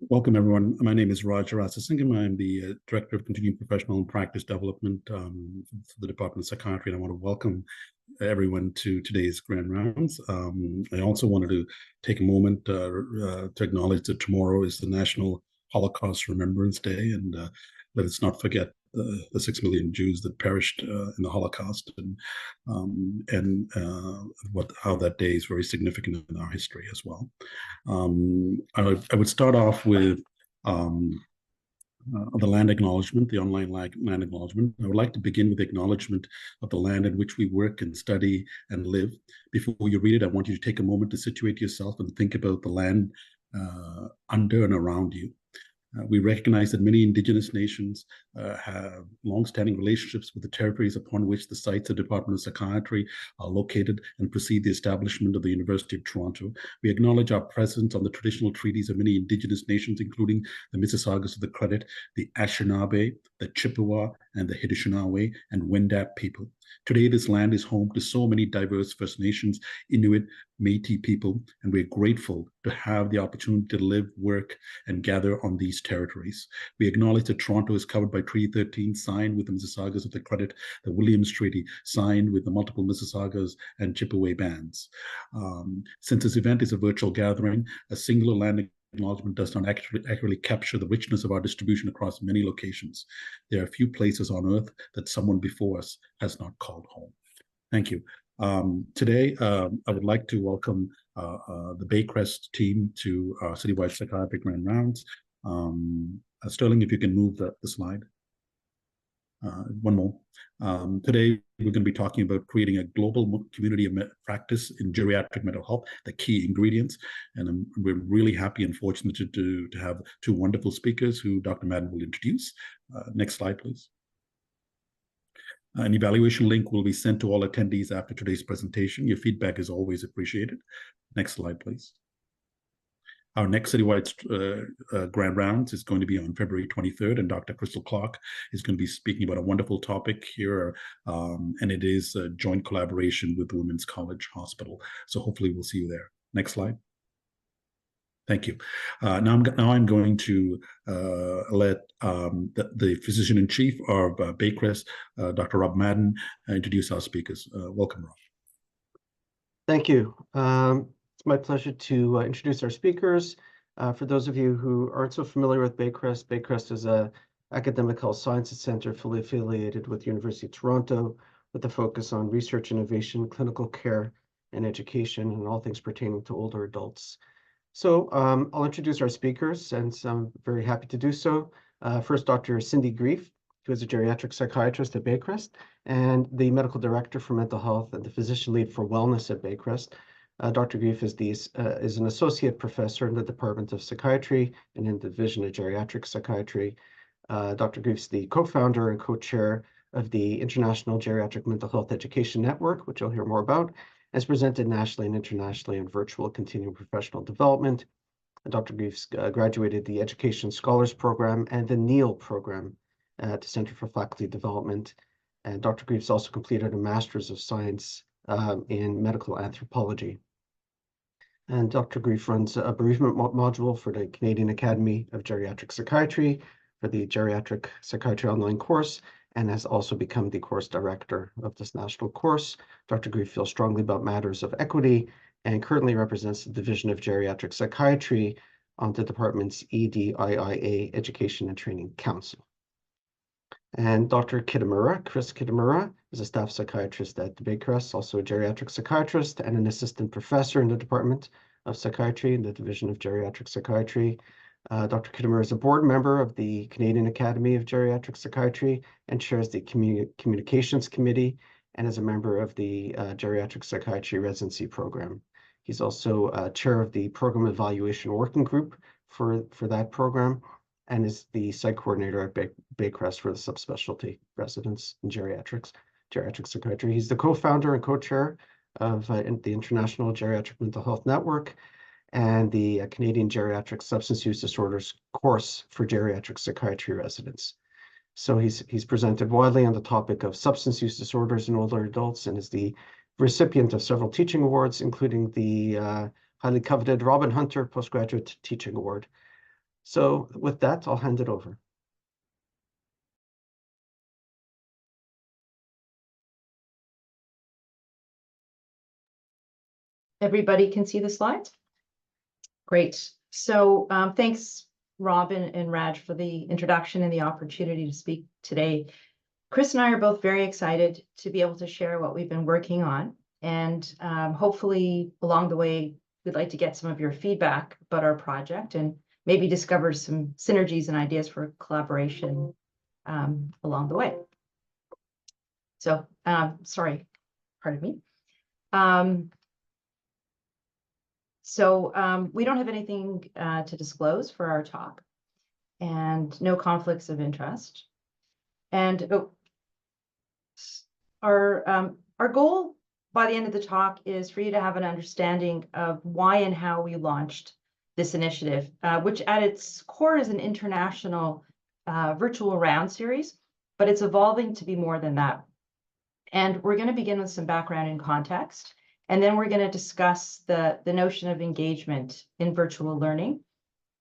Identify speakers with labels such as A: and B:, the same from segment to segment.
A: Welcome, everyone. My name is Rasasingham. I'm the Director of Continuing Professional and Practice Development for the Department of Psychiatry, and I want to welcome everyone to today's Grand Rounds. I also wanted to take a moment to acknowledge that tomorrow is the National Holocaust Remembrance Day, and let us not forget the 6 million Jews that perished in the Holocaust, and how that day is very significant in our history as well. I would start off with the land acknowledgement, the online land acknowledgement. I would like to begin with the acknowledgement of the land in which we work and study and live. Before you read it, I want you to take a moment to situate yourself and think about the land under and around you. We recognize that many Indigenous nations have long-standing relationships with the territories upon which the sites of the Department of Psychiatry are located and precede the establishment of the University of Toronto. We acknowledge our presence on the traditional treaties of many Indigenous nations, including the Mississaugas of the Credit, the Anishinaabe, the Chippewa, and the Haudenosaunee and Wendat people. Today, this land is home to so many diverse First Nations, Inuit, Métis people, and we're grateful to have the opportunity to live, work, and gather on these territories. We acknowledge that Toronto is covered by Treaty 13, signed with the Mississaugas of the Credit, the Williams Treaty, signed with the multiple Mississaugas and Chippewa bands. Since this event is a virtual gathering, a singular land acknowledgement does not accurately capture the richness of our distribution across many locations. There are few places on earth that someone before us has not called home. Thank you. Today, I would like to welcome the Baycrest team to our Citywide Psychiatric Grand Rounds. Sterling, if you can move the slide. One more. Today, we're going to be talking about creating a global community of practice in geriatric mental health, the key ingredients. And we're really happy and fortunate to have two wonderful speakers who Dr. Madden will introduce. Next slide, please. An evaluation link will be sent to all attendees after today's presentation. Your feedback is always appreciated. Next slide, please. Our next Citywide Grand Rounds is going to be on February 23rd, and Dr. Crystal Clark is going to be speaking about a wonderful topic here, and it is a joint collaboration with the Women's College Hospital. So hopefully we'll see you there. Next slide. Thank you. Now I'm going to let the physician-in-chief of Baycrest, Dr. Rob Madden, introduce our speakers. Welcome, Rob.
B: Thank you. It's my pleasure to introduce our speakers. For those of you who aren't so familiar with Baycrest, Baycrest is an academic health sciences center fully affiliated with the University of Toronto, with a focus on research, innovation, clinical care, and education, and all things pertaining to older adults. So I'll introduce our speakers, and I'm very happy to do so. First, Dr. Cindy Grief, who is a geriatric psychiatrist at Baycrest and the medical director for mental health and the physician lead for wellness at Baycrest. Dr. Grief is an associate professor in the Department of Psychiatry and in the Division of Geriatric Psychiatry. Dr. Grief is the co-founder and co-chair of the International Geriatric Mental Health Education Network, which you'll hear more about, and is presented nationally and internationally in virtual continuing professional development. Dr. Grief graduated the Education Scholars Program and the NEAL program at the Center for Faculty Development. And Dr. Grief also completed a Master's of Science in Medical Anthropology. And Dr. Grief runs a bereavement module for the Canadian Academy of Geriatric Psychiatry for the Geriatric Psychiatry online course, and has also become the course director of this national course. Dr. Grief feels strongly about matters of equity and currently represents the Division of Geriatric Psychiatry on the department's EDIIA Education and Training Council. And Dr. Kitamura, Chris Kitamura, is a staff psychiatrist at Baycrest, also a geriatric psychiatrist and an assistant professor in the Department of Psychiatry in the Division of Geriatric Psychiatry. Dr. Kitamura is a board member of the Canadian Academy of Geriatric Psychiatry and chairs the Communications Committee and is a member of the Geriatric Psychiatry Residency program. He's also chair of the Program Evaluation Working Group for that program, and is the site coordinator at Baycrest for the Subspecialty residents in geriatric psychiatry. He's the co-founder and co-chair of the International Geriatric Mental Health Network and the Canadian Geriatric Substance Use Disorders course for geriatric psychiatry residents. So he's presented widely on the topic of substance use disorders in older adults and is the recipient of several teaching awards, including the highly coveted Robin Hunter Postgraduate Teaching Award. So with that, I'll hand it over.
C: Everybody can see the slides? Great. So thanks, Robin and Raj, for the introduction and the opportunity to speak today. Chris and I are both very excited to be able to share what we've been working on. And hopefully along the way, we'd like to get some of your feedback about our project and maybe discover some synergies and ideas for collaboration along the way. So, sorry, pardon me. We don't have anything to disclose for our talk and no conflicts of interest. And our goal by the end of the talk is for you to have an understanding of why and how we launched this initiative, which at its core is an international virtual round series, but it's evolving to be more than that. And we're going to begin with some background and context, and then we're going to discuss the notion of engagement in virtual learning.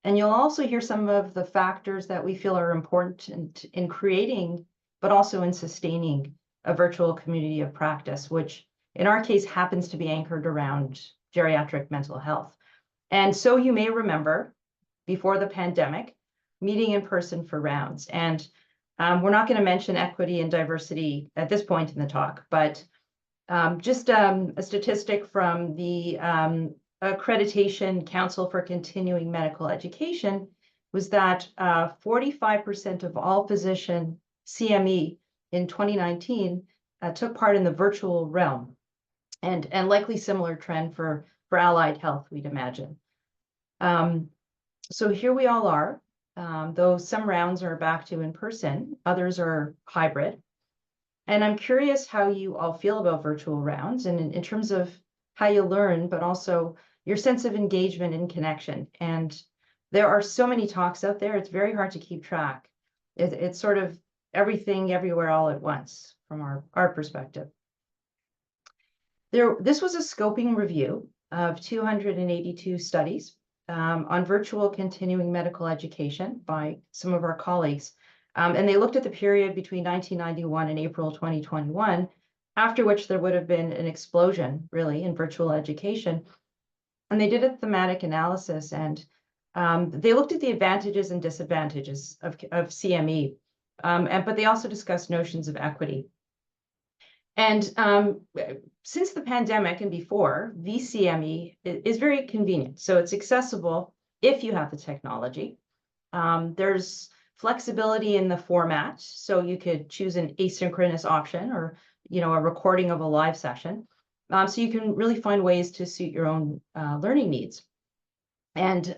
C: And you'll also hear some of the factors that we feel are important in creating, but also in sustaining a virtual community of practice, which in our case happens to be anchored around geriatric mental health. And so you may remember, before the pandemic, meeting in person for rounds. And we're not going to mention equity and diversity at this point in the talk, but just a statistic from the Accreditation Council for Continuing Medical Education was that 45% of all physician CME in 2019 took part in the virtual realm, and likely similar trend for allied health, we'd imagine. So here we all are, though some rounds are back to in person, others are hybrid. And I'm curious how you all feel about virtual rounds and in terms of how you learn, but also your sense of engagement and connection. And there are so many talks out there, it's very hard to keep track. It's sort of everything, everywhere, all at once from our perspective. This was a scoping review of 282 studies on virtual continuing medical education by some of our colleagues. And they looked at the period between 1991 and April 2021, after which there would have been an explosion, really, in virtual education. And they did a thematic analysis, and they looked at the advantages and disadvantages of CME, but they also discussed notions of equity. And since the pandemic and before, VCME is very convenient. So it's accessible if you have the technology. There's flexibility in the format, so you could choose an asynchronous option or a recording of a live session. So you can really find ways to suit your own learning needs. And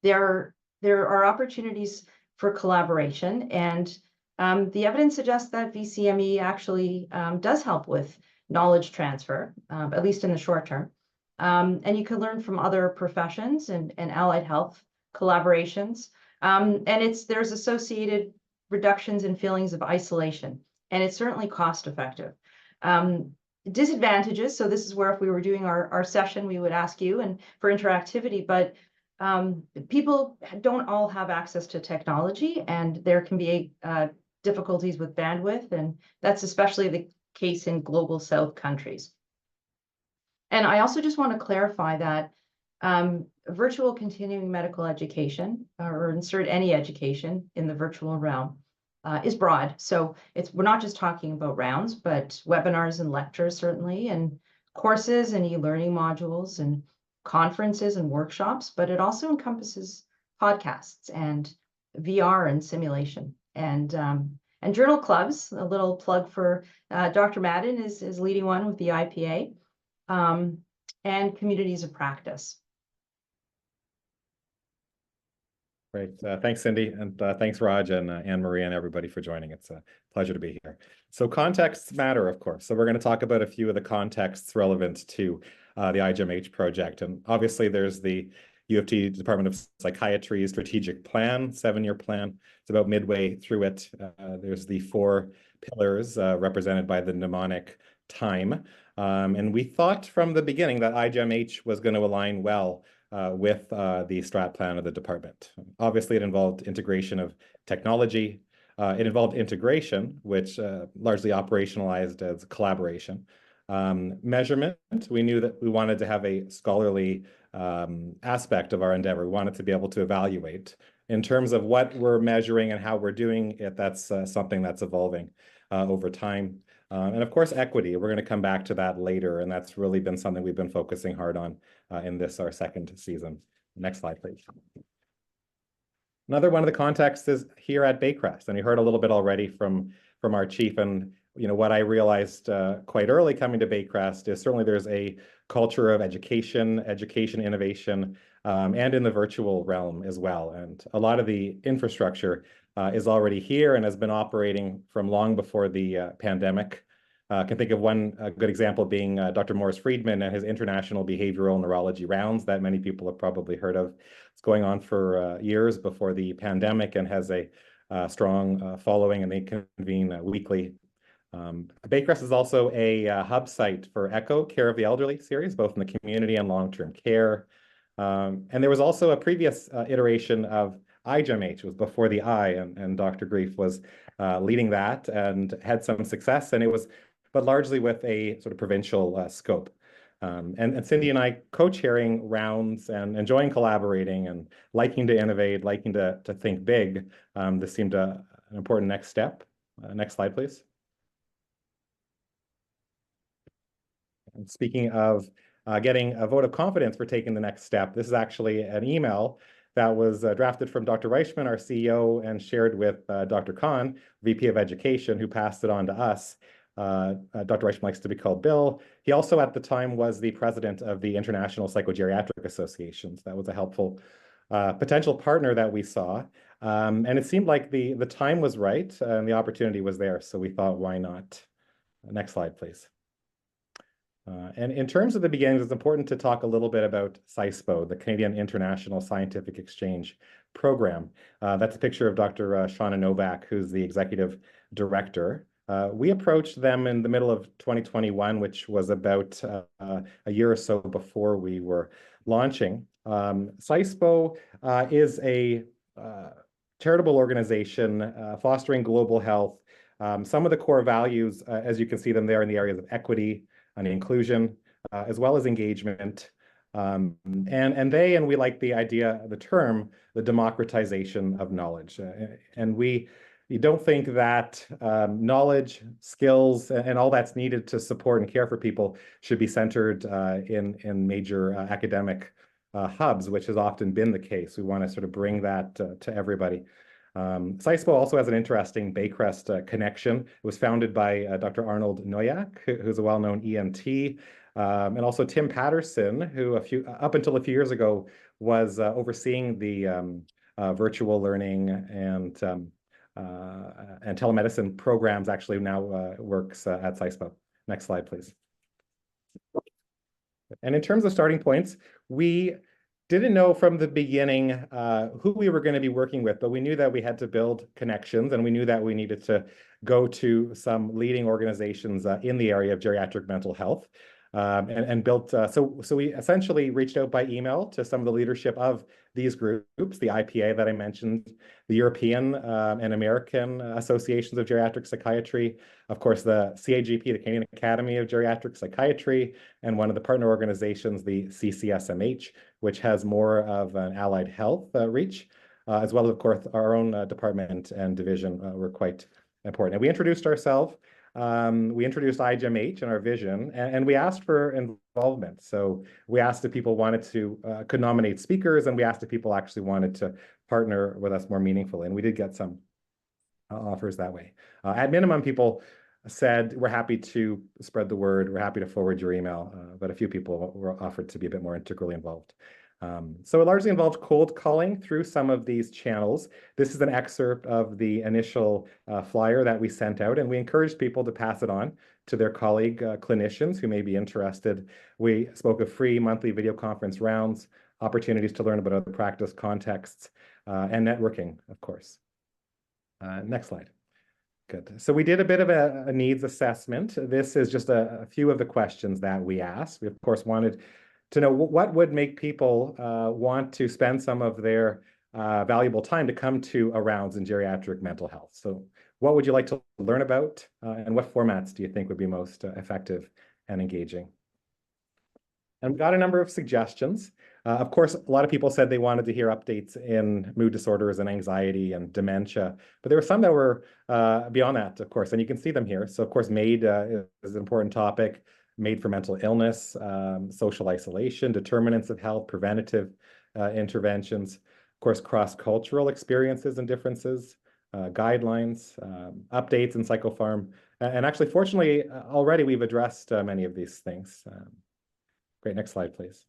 C: there are opportunities for collaboration, and the evidence suggests that VCME actually does help with knowledge transfer, at least in the short term. And you can learn from other professions and allied health collaborations. And there's associated reductions in feelings of isolation, and it's certainly cost effective. Disadvantages, so this is where if we were doing our session, we would ask you and for interactivity, but people don't all have access to technology, and there can be difficulties with bandwidth, and that's especially the case in global South countries. And I also just want to clarify that virtual continuing medical education, or insert any education in the virtual realm, is broad. So we're not just talking about rounds, but webinars and lectures certainly, and courses and e-learning modules and conferences and workshops, but it also encompasses podcasts and VR and simulation and journal clubs. A little plug for Dr. Madden is leading one with the IPA, and communities of practice.
D: Great. Thanks, Cindy. And thanks, Raj and Anne-Marie and everybody for joining. It's a pleasure to be here. So contexts matter, of course. So we're going to talk about a few of the contexts relevant to the I-GeMH project. And obviously, there's the UofT Department of Psychiatry strategic plan, 7-year plan. It's about midway through it. There's the 4 pillars represented by the mnemonic time. And we thought from the beginning that I-GeMH was going to align well with the strat plan of the department. Obviously, it involved integration of technology. It involved integration, which largely operationalized as collaboration. Measurement, we knew that we wanted to have a scholarly aspect of our endeavor. We wanted to be able to evaluate. In terms of what we're measuring and how we're doing it, that's something that's evolving over time. And of course, equity. We're going to come back to that later, and that's really been something we've been focusing hard on in this, our second season. Next slide, please. Another one of the contexts is here at Baycrest, and you heard a little bit already from our chief. And what I realized quite early coming to Baycrest is certainly there's a culture of education innovation, and in the virtual realm as well. And a lot of the infrastructure is already here and has been operating from long before the pandemic. I can think of one good example being Dr. Morris Friedman and his international behavioral neurology rounds that many people have probably heard of. It's going on for years before the pandemic and has a strong following, and they convene weekly. Baycrest is also a hub site for ECHO, Care of the Elderly series, both in the community and long-term care. And there was also a previous iteration of I-GeMH. It was before the I, and Dr. Grief was leading that and had some success, and it was, but largely with a sort of provincial scope. And Cindy and I co-chairing rounds and enjoying collaborating and liking to innovate, liking to think big. This seemed an important next step. Next slide, please. And speaking of getting a vote of confidence for taking the next step, this is actually an email that was drafted from Dr. Reichman, our CEO, and shared with Dr. Khan, VP of Education, who passed it on to us. Dr. Reichman likes to be called Bill. He also at the time was the president of the International Psychogeriatric Associations. That was a helpful potential partner that we saw. And it seemed like the time was right and the opportunity was there. So we thought, why not? Next slide, please. And in terms of the beginnings, it's important to talk a little bit about CISPO, the Canadian International Scientific Exchange Program. That's a picture of Dr. Shauna Novak, who's the executive director. We approached them in the middle of 2021, which was about a year or so before we were launching. CISPO is a charitable organization fostering global health. Some of the core values, as you can see them there in the areas of equity and inclusion, as well as engagement. And we like the idea, the term, the democratization of knowledge. And we don't think that knowledge, skills, and all that's needed to support and care for people should be centered in major academic hubs, which has often been the case. We want to sort of bring that to everybody. CISPO also has an interesting Baycrest connection. It was founded by Dr. Arnold Noyak, who's a well-known EMT, and also Tim Patterson, who up until a few years ago was overseeing the virtual learning and telemedicine programs. Actually now works at CISPO. Next slide, please. And in terms of starting points, we didn't know from the beginning who we were going to be working with, but we knew that we had to build connections, and we knew that we needed to go to some leading organizations in the area of geriatric mental health, and built. So we essentially reached out by email to some of the leadership of these groups, the IPA that I mentioned, the European and American Associations of Geriatric Psychiatry, of course, the CAGP, the Canadian Academy of Geriatric Psychiatry, and one of the partner organizations, the CCSMH, which has more of an allied health reach, as well as, of course, our own department and division were quite important. And we introduced ourselves. We introduced I-GeMH and our vision, and we asked for involvement. So we asked if people wanted to, could nominate speakers, and we asked if people actually wanted to partner with us more meaningfully. And we did get some offers that way. At minimum, people said, we're happy to spread the word, we're happy to forward your email, but a few people were offered to be a bit more integrally involved. So it largely involved cold calling through some of these channels. This is an excerpt of the initial flyer that we sent out, and we encouraged people to pass it on to their colleague clinicians who may be interested. We spoke of free monthly video conference rounds, opportunities to learn about other practice contexts, and networking, of course. Next slide. Good. So we did a bit of a needs assessment. This is just a few of the questions that we asked. We, of course, wanted to know what would make people want to spend some of their valuable time to come to a rounds in geriatric mental health. So what would you like to learn about, and what formats do you think would be most effective and engaging? And we've got a number of suggestions. Of course, a lot of people said they wanted to hear updates in mood disorders and anxiety and dementia, but there were some that were beyond that, of course, and you can see them here. So of course, MAID is an important topic, MAID for mental illness, social isolation, determinants of health, preventative interventions, of course, cross-cultural experiences and differences, guidelines, updates in psychopharm. And actually, fortunately, already we've addressed many of these things. Great, next slide, please.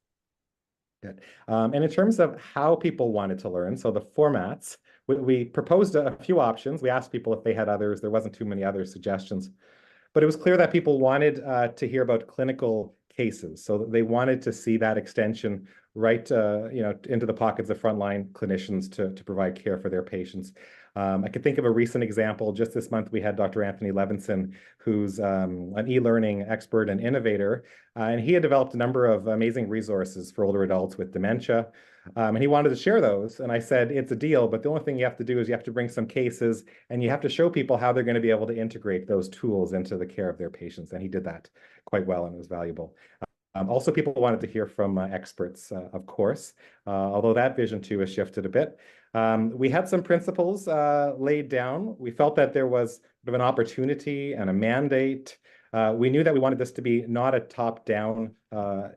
D: Good. And in terms of how people wanted to learn, so the formats, we proposed a few options. We asked people if they had others. There wasn't too many other suggestions, but it was clear that people wanted to hear about clinical cases. So they wanted to see that extension right into the pockets of frontline clinicians to provide care for their patients. I could think of a recent example. Just this month, we had Dr. Anthony Levinson, who's an e-learning expert and innovator, and he had developed a number of amazing resources for older adults with dementia, and he wanted to share those. And I said, it's a deal, but the only thing you have to do is you have to bring some cases, and you have to show people how they're going to be able to integrate those tools into the care of their patients. And he did that quite well, and it was valuable. Also, people wanted to hear from experts, of course, although that vision too has shifted a bit. We had some principles laid down. We felt that there was an opportunity and a mandate. We knew that we wanted this to be not a top-down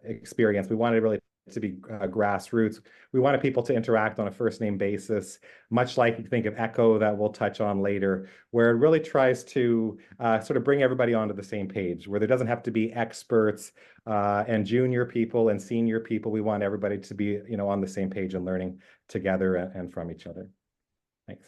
D: experience. We wanted really to be grassroots. We wanted people to interact on a first-name basis, much like you think of ECHO that we'll touch on later, where it really tries to sort of bring everybody onto the same page, where there doesn't have to be experts and junior people and senior people. We want everybody to be, on the same page and learning together and from each other. Thanks.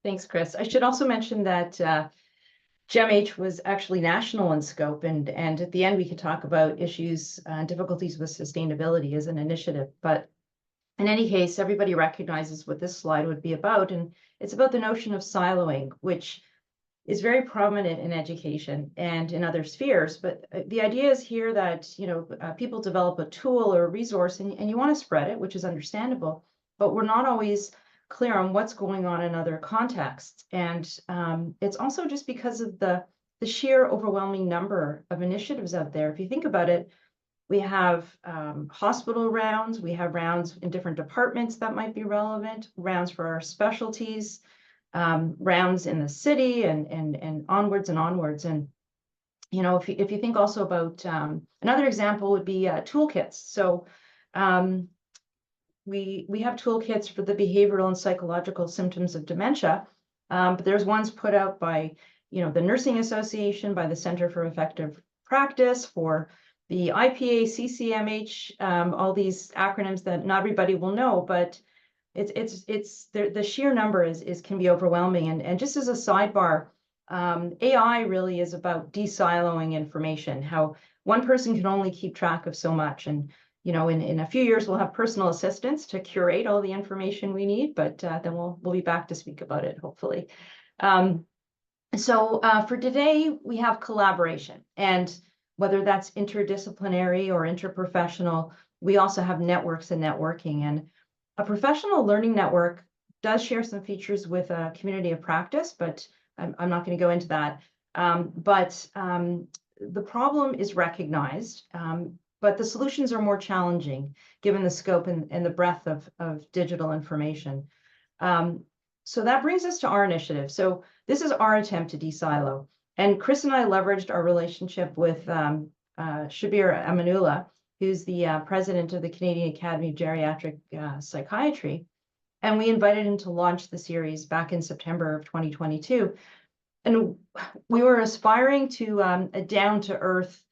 C: Thanks, Chris. I should also mention that I-GeMH was actually national in scope, and at the end we could talk about issues and difficulties with sustainability as an initiative. But in any case, everybody recognizes what this slide would be about, and it's about the notion of siloing, which is very prominent in education and in other spheres. But the idea is here that people develop a tool or a resource, and you want to spread it, which is understandable, but we're not always clear on what's going on in other contexts. And it's also just because of the sheer overwhelming number of initiatives out there. If you think about it, we have hospital rounds, we have rounds in different departments that might be relevant, rounds for our specialties, rounds in the city, and onwards and onwards. And if you think also about another example would be toolkits. So we have toolkits for the behavioral and psychological symptoms of dementia, but there's ones put out by the Nursing Association, by the Center for Effective Practice, for the IPA, CCMH, all these acronyms that not everybody will know, but it's the sheer number can be overwhelming. And just as a sidebar, AI really is about de-siloing information, how one person can only keep track of so much. And in a few years, we'll have personal assistants to curate all the information we need, but then we'll be back to speak about it, hopefully. So for today, we have collaboration, and whether that's interdisciplinary or interprofessional, we also have networks and networking. And a professional learning network does share some features with a community of practice, but I'm not going to go into that. But the problem is recognized, but the solutions are more challenging given the scope and the breadth of digital information. So that brings us to our initiative. So this is our attempt to de-silo. And Chris and I leveraged our relationship with Shabir Amanullah, who's the president of the Canadian Academy of Geriatric Psychiatry. And we invited him to launch the series back in September of 2022. And we were aspiring to a down-to-earth,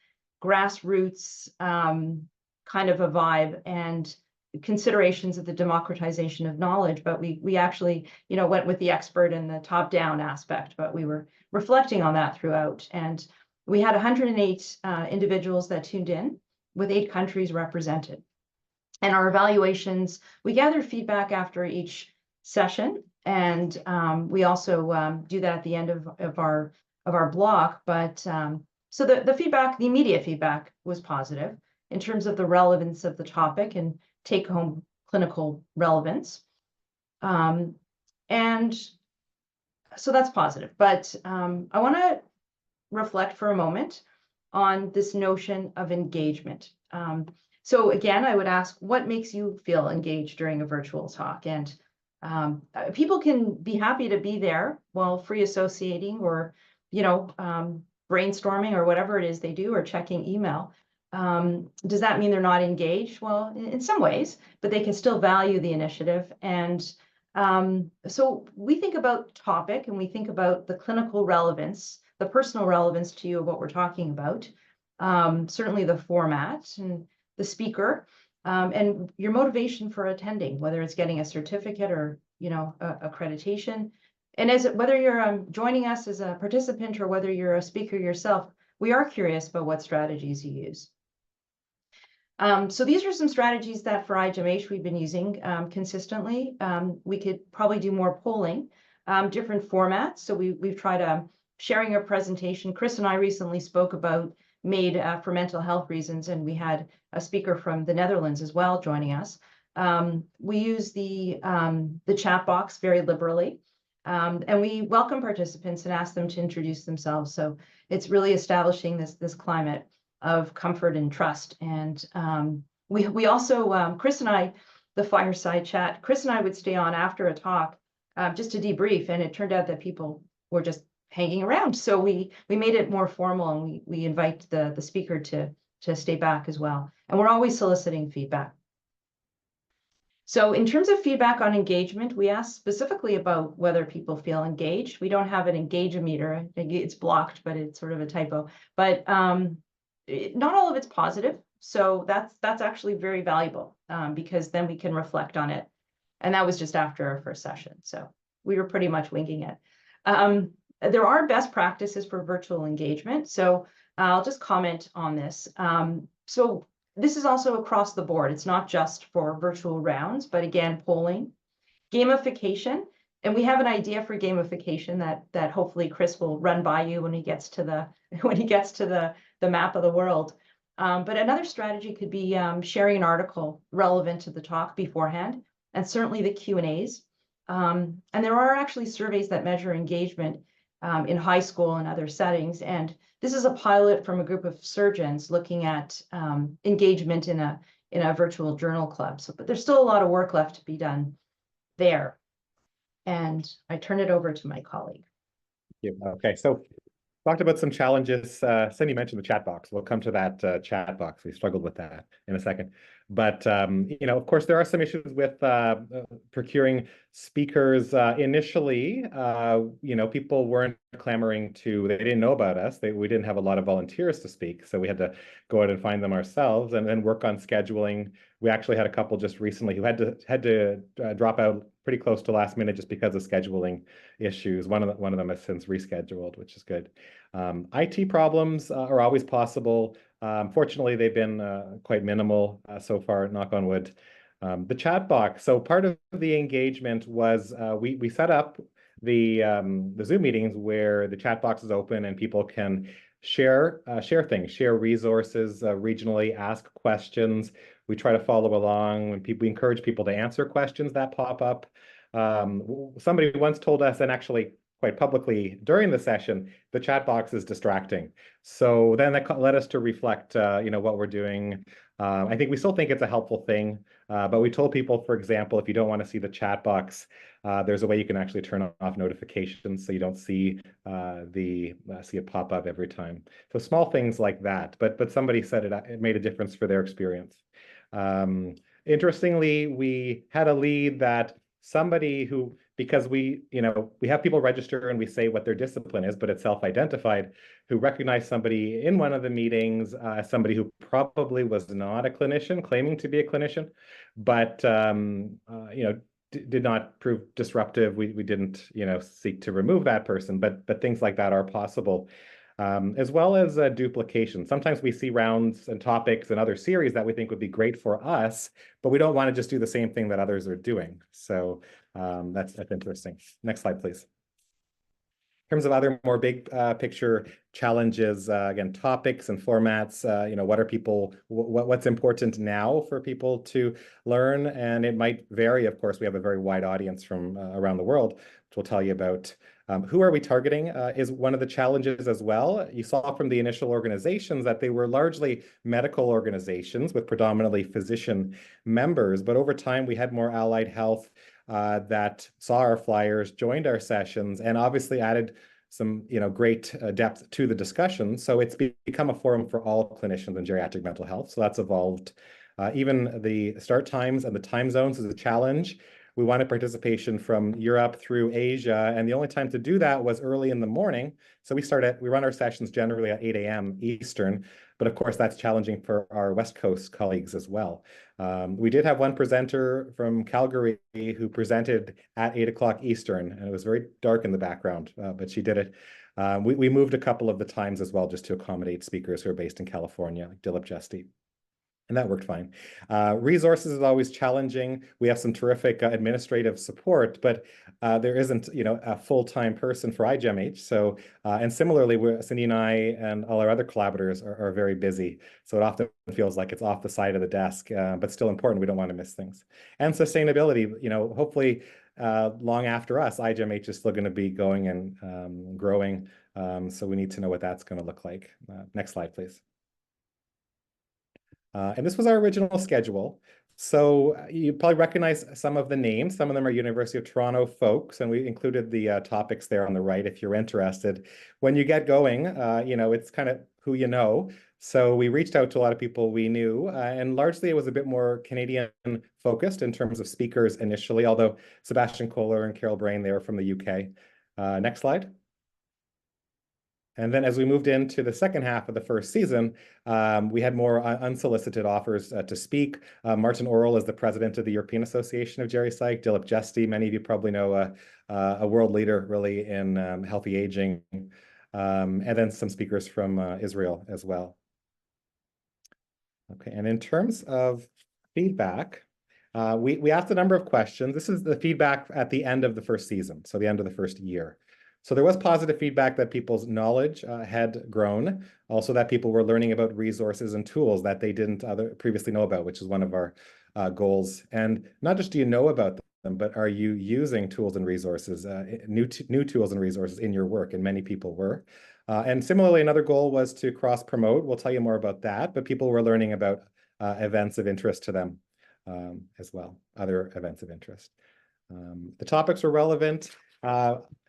C: grassroots kind of a vibe and considerations of the democratization of knowledge. But we actually, went with the expert and the top-down aspect, but we were reflecting on that throughout. And we had 108 individuals that tuned in, with 8 countries represented. And our evaluations, we gathered feedback after each session, and we also do that at the end of our block. But so the feedback, the immediate feedback was positive. in terms of the relevance of the topic and take-home clinical relevance. And so that's positive. But I want to reflect for a moment on this notion of engagement. So again, I would ask, what makes you feel engaged during a virtual talk? And people can be happy to be there while free associating or, brainstorming or whatever it is they do, or checking email. Does that mean they're not engaged? Well, in some ways, but they can still value the initiative. And so we think about topic and we think about the clinical relevance, the personal relevance to you of what we're talking about, certainly the format and the speaker, and your motivation for attending, whether it's getting a certificate or, accreditation. And whether you're joining us as a participant or whether you're a speaker yourself, we are curious about what strategies you use. So these are some strategies that for I-GeMH we've been using consistently. We could probably do more polling, different formats. So we've tried sharing a presentation. Chris and I recently spoke about MAID for mental health reasons, and we had a speaker from the Netherlands as well joining us. We use the chat box very liberally, and we welcome participants and ask them to introduce themselves. So it's really establishing this climate of comfort and trust. And we also, Chris and I, the fireside chat, Chris and I would stay on after a talk just to debrief, and it turned out that people were just hanging around. So we made it more formal, and we invite the speaker to stay back as well. And we're always soliciting feedback. So in terms of feedback on engagement, we asked specifically about whether people feel engaged. We don't have an engage-o-meter. It's blocked, but it's sort of a typo. But not all of it's positive. So that's actually very valuable because then we can reflect on it. And that was just after our first session. So we were pretty much winging it. There are best practices for virtual engagement. So I'll just comment on this. So this is also across the board. It's not just for virtual rounds, but again, polling, gamification. And we have an idea for gamification that hopefully Chris will run by you when he gets to the map of the world. But another strategy could be sharing an article relevant to the talk beforehand, and certainly the Q&As. And there are actually surveys that measure engagement in high school and other settings. And this is a pilot from a group of surgeons looking at engagement in a virtual journal club. So, but there's still a lot of work left to be done there. And I turn it over to my colleague.
D: Yeah, okay, so talked about some challenges. Cindy mentioned the chat box. We'll come to that chat box. We struggled with that in a second. But, of course, there are some issues with procuring speakers. Initially, people weren't clamoring they didn't know about us. We didn't have a lot of volunteers to speak. So we had to go out and find them ourselves and then work on scheduling. We actually had a couple just recently who had to drop out pretty close to last minute just because of scheduling issues. One of them has since rescheduled, which is good. IT problems are always possible. Fortunately, they've been quite minimal so far, knock on wood. The chat box. So part of the engagement was we set up the Zoom meetings where the chat box is open and people can share things, share resources regionally, ask questions. We try to follow along when we encourage people to answer questions that pop up. Somebody once told us, and actually quite publicly during the session, the chat box is distracting. So then that led us to reflect, what we're doing. I think we still think it's a helpful thing, but we told people, for example, if you don't want to see the chat box, there's a way you can actually turn off notifications so you don't see see it pop up every time. So small things like that, but somebody said it made a difference for their experience. Interestingly, we had a lead that somebody who, because we have people register and we say what their discipline is, but it's self-identified, who recognized somebody in one of the meetings, somebody who probably was not a clinician, claiming to be a clinician, but did not prove disruptive. We didn't seek to remove that person, but things like that are possible. As well as duplication. Sometimes we see rounds and topics and other series that we think would be great for us, but we don't want to just do the same thing that others are doing. So that's interesting. Next slide, please. terms of other more big picture challenges, again, topics and formats, what are people, what's important now for people to learn? And it might vary. Of course, we have a very wide audience from around the world, which we'll tell you about. Who are we targeting is one of the challenges as well. You saw from the initial organizations that they were largely medical organizations with predominantly physician members, but over time we had more allied health that saw our flyers, joined our sessions, and obviously added some great depth to the discussion. So it's become a forum for all clinicians in geriatric mental health. So that's evolved. Even the start times and the time zones is a challenge. We wanted participation from Europe through Asia, and the only time to do that was early in the morning. So we run our sessions generally at 8 a.m. Eastern, but of course that's challenging for our West Coast colleagues as well. We did have one presenter from Calgary who presented at 8 o'clock Eastern, and it was very dark in the background, but she did it. We moved a couple of the times as well just to accommodate speakers who are based in California, like Dilip Jesti. And that worked fine. Resources is always challenging. We have some terrific administrative support, but there isn't, a full-time person for I-GeMH. So, and similarly, Cindy and I and all our other collaborators are very busy. So it often feels like it's off the side of the desk, but still important. We don't want to miss things. And sustainability, hopefully long after us, I-GeMH is still going to be going and growing. So we need to know what that's going to look like. Next slide, please. And this was our original schedule. So you probably recognize some of the names. Some of them are University of Toronto folks, and we included the topics there on the right if you're interested. When you get going, it's kind of who you know. So we reached out to a lot of people we knew, and largely it was a bit more Canadian focused in terms of speakers initially, although Sebastian Kohler and Carol Brain, they were from the UK. Next slide. And then as we moved into the second half of the first season, we had more unsolicited offers to speak. Martin Orrell is the president of the European Association of Geri Psych. Dilip Jesti, many of you probably know, a world leader really in healthy aging. And then some speakers from Israel as well. Okay, and in terms of feedback, we asked a number of questions. This is the feedback at the end of the first season, so the end of the first year. So there was positive feedback that people's knowledge had grown, also that people were learning about resources and tools that they didn't previously know about, which is one of our goals. And not just do you know about them, but are you using tools and resources, new tools and resources in your work? And many people were. And similarly, another goal was to cross-promote. We'll tell you more about that, but people were learning about events of interest to them as well, other events of interest. The topics were relevant.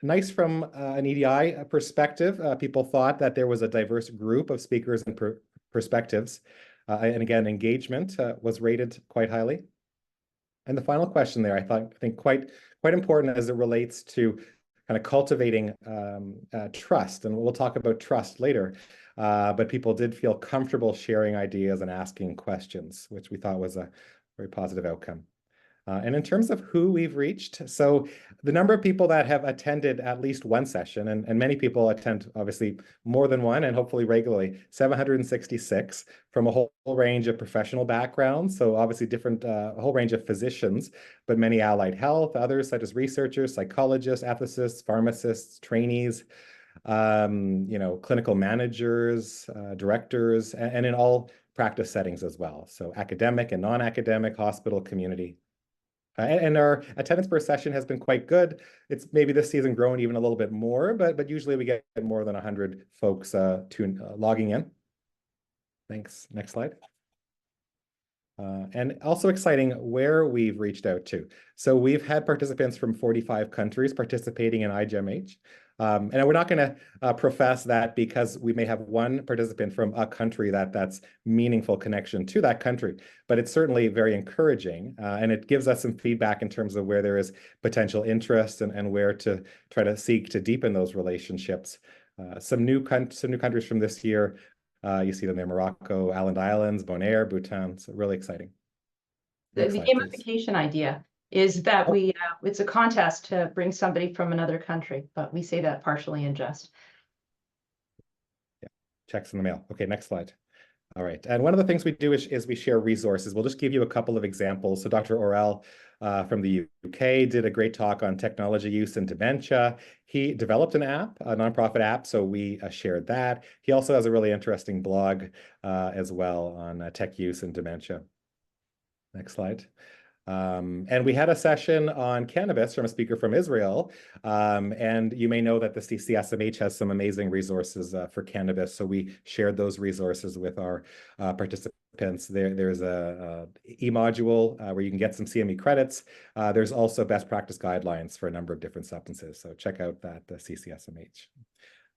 D: Nice from an EDI perspective. People thought that there was a diverse group of speakers and perspectives. And again, engagement was rated quite highly. And the final question there, I think quite important as it relates to kind of cultivating trust. And we'll talk about trust later. But people did feel comfortable sharing ideas and asking questions, which we thought was a very positive outcome. And in terms of who we've reached, so the number of people that have attended at least one session, and many people attend obviously more than one and hopefully regularly, 766 from a whole range of professional backgrounds. So obviously different, a whole range of physicians, but many allied health, others such as researchers, psychologists, ethicists, pharmacists, trainees, clinical managers, directors, and in all practice settings as well. So academic and non-academic, hospital, community. And our attendance per session has been quite good. It's maybe this season grown even a little bit more, but usually we get more than 100 folks logging in. Thanks. Next slide. And also exciting where we've reached out to. So we've had participants from 45 countries participating in I-GeMH. And we're not going to profess that because we may have one participant from a country that's meaningful connection to that country, but it's certainly very encouraging. And it gives us some feedback in terms of where there is potential interest and where to try to seek to deepen those relationships. Some new countries from this year. You see them there: Morocco, Islands, Bonaire, Bhutan. So really exciting.
C: The gamification idea is that it's a contest to bring somebody from another country, but we say that partially in jest.
D: Yeah, checks in the mail. Okay, next slide. All right. And one of the things we do is we share resources. We'll just give you a couple of examples. So Dr. Orell from the UK did a great talk on technology use in dementia. He developed an app, a nonprofit app, so we shared that. He also has a really interesting blog as well on tech use in dementia. Next slide. And we had a session on cannabis from a speaker from Israel. And you may know that the CCSMH has some amazing resources for cannabis. So we shared those resources with our participants. There's a e-module where you can get some CME credits. There's also best practice guidelines for a number of different substances. So check out that CCSMH.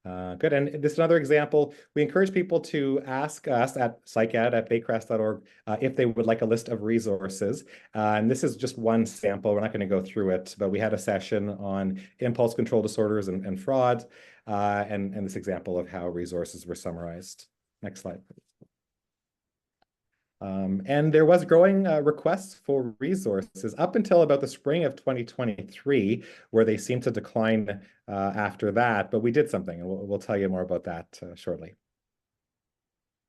D: Good. And this is another example. We encourage people to ask us at psychad@baycrest.org if they would like a list of resources. And this is just one sample. We're not going to go through it, but we had a session on impulse control disorders and fraud, and this example of how resources were summarized. Next slide, please. And there was growing requests for resources up until about the spring of 2023, where they seemed to decline after that, but we did something, and we'll tell you more about that shortly.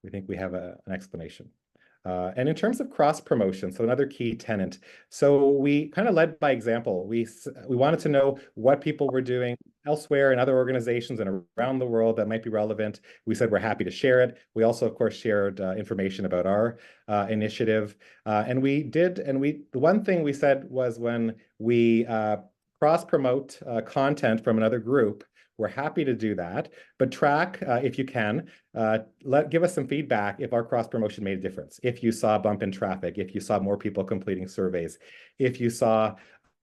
D: We think we have an explanation. And in terms of cross-promotion, so another key tenet. So we kind of led by example. We wanted to know what people were doing elsewhere in other organizations and around the world that might be relevant. We said we're happy to share it. We also, of course, shared information about our initiative. The one thing we said was when we cross-promote content from another group, we're happy to do that, but track, if you can, give us some feedback if our cross-promotion made a difference. If you saw a bump in traffic, if you saw more people completing surveys, if you saw